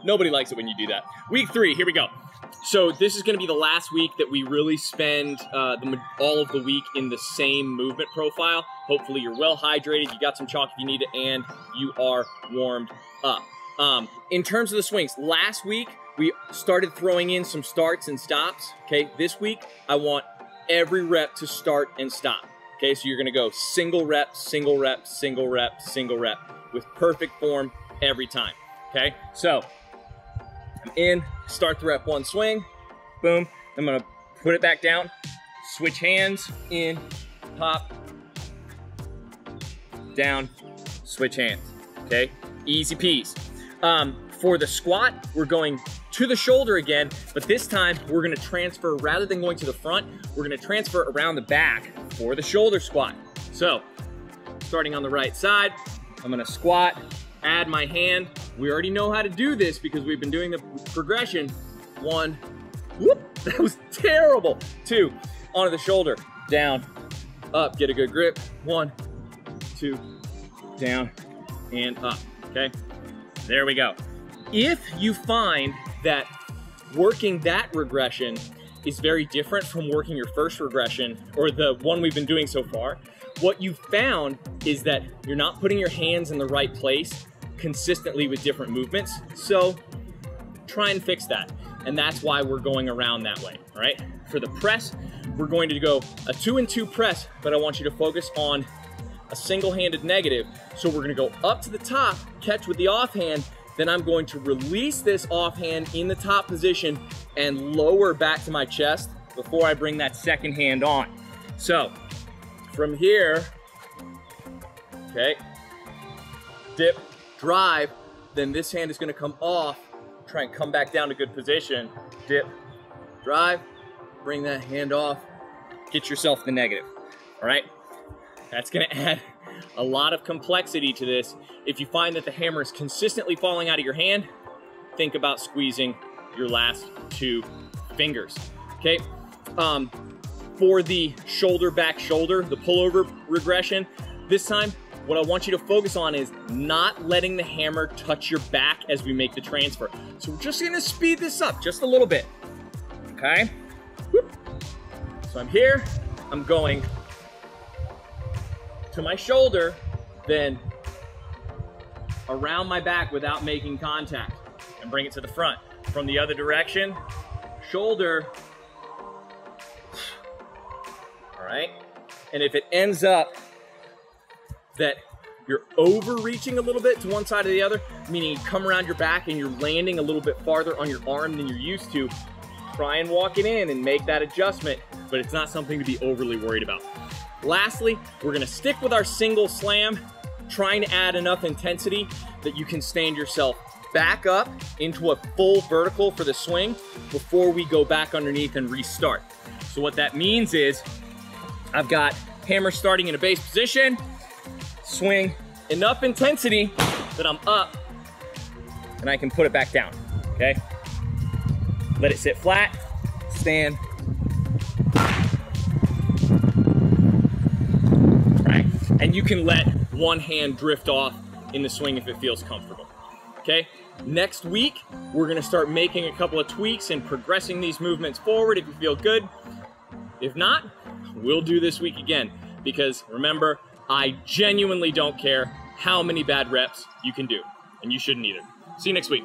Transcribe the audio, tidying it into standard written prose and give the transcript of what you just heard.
Nobody likes it when you do that. Week 3, here we go. So this is gonna be the last week that we really spend all of the week in the same movement profile. Hopefully you're well hydrated, you got some chalk if you need it, and you are warmed up. In terms of the swings, last week we started throwing in some starts and stops, okay? This week, I want every rep to start and stop, okay? So you're gonna go single rep, single rep, single rep, single rep, with perfect form every time, okay? So, I'm in, start the rep 1 swing, boom, I'm gonna put it back down, switch hands, in, pop, down, switch hands, okay? Easy peas. For the squat, we're going to the shoulder again, but this time we're gonna transfer, rather than going to the front, we're gonna transfer around the back for the shoulder squat. So, starting on the right side, I'm gonna squat, add my hand. We already know how to do this because we've been doing the progression. 1, whoop, that was terrible. 2, onto the shoulder, down, up, get a good grip. 1, 2, down, and up, okay? There we go. If you find that working that regression is very different from working your first regression, or the one we've been doing so far, what you found is that you're not putting your hands in the right place consistently with different movements. So try and fix that. And that's why we're going around that way, all right? For the press, we're going to go a 2 and 2 press, but I want you to focus on a single-handed negative. So we're gonna go up to the top, catch with the offhand, then I'm going to release this offhand in the top position and lower back to my chest before I bring that second hand on. So from here, okay, dip, drive, then this hand is gonna come off, try and come back down to good position, dip, drive, bring that hand off, get yourself the negative, all right? That's gonna add a lot of complexity to this. If you find that the hammer is consistently falling out of your hand, think about squeezing your last 2 fingers, okay? For the shoulder back shoulder, the pullover regression, this time, what I want you to focus on is not letting the hammer touch your back as we make the transfer. So we're just gonna speed this up just a little bit, okay? Whoop. So I'm here, I'm going to my shoulder, then around my back without making contact, and bring it to the front. From the other direction, shoulder, all right? And if it ends up that you're overreaching a little bit to one side or the other, meaning you come around your back and you're landing a little bit farther on your arm than you're used to, try and walk it in and make that adjustment, but it's not something to be overly worried about. Lastly, we're gonna stick with our single slam, trying to add enough intensity that you can stand yourself back up into a full vertical for the swing before we go back underneath and restart. So what that means is I've got hammer starting in a base position, swing enough intensity that I'm up and I can put it back down, okay? Let it sit flat, stand. Right, and you can let one hand drift off in the swing if it feels comfortable, okay? Next week, we're gonna start making a couple of tweaks and progressing these movements forward if you feel good. If not, we'll do this week again, because remember, I genuinely don't care how many bad reps you can do, and you shouldn't either. See you next week.